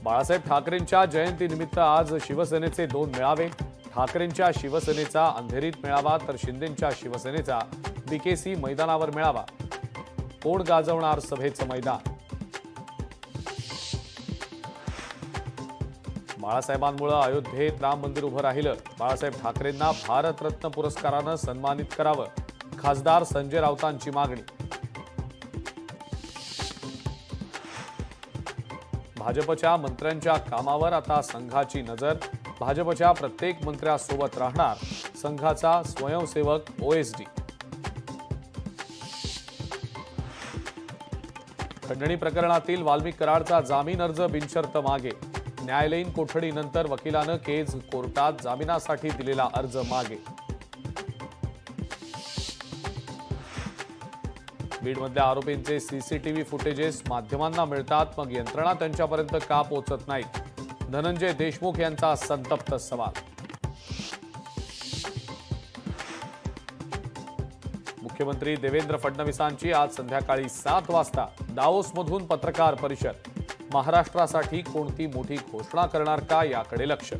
बाळासाहेब ठाकरेंच्या जयंतीनिमित्त आज शिवसेनेचे 2 मेळावे। ठाकरेंच्या शिवसेनेचा अंधेरीत मेळावा तर शिंदेंच्या शिवसेनेचा बीकेसी मैदानावर मेळावा। कोण गाजवणार सभेचं मैदान? बाळासाहेबांमुळे अयोध्येत राम मंदिर उभं राहिलं। बाळासाहेब ठाकरेंना भारतरत्न पुरस्कारानं सन्मानित करावं, खासदार संजय राऊतांची मागणी। भाजपच्या मंत्र्यांच्या कामावर आता संघाची नजर। भाजपच्या प्रत्येक मंत्र्यासोबत राहणार संघाचा स्वयंसेवक ओएसडी। खंडणी प्रकरणातील वाल्मिक कराडचा जामीन अर्ज बिनशर्त मागे। न्यायालयीन कोठडीनंतर वकिलानं केज कोर्टात जामिनासाठी दिलेला अर्ज मागे। बीडमधल्या आरोपींचे सीसीटीव्ही फुटेजेस माध्यमांना मिळतात, मग यंत्रणा त्यांच्यापर्यंत का पोहोचत नाहीत? धनंजय देशमुख यांचा संतप्त सवाल। मुख्यमंत्री देवेंद्र फडणवीसांची आज संध्याकाळी 7 वाजता दावोसमधून पत्रकार परिषद। महाराष्ट्रासाठी कोणती मोठी घोषणा करणार का याकडे लक्ष।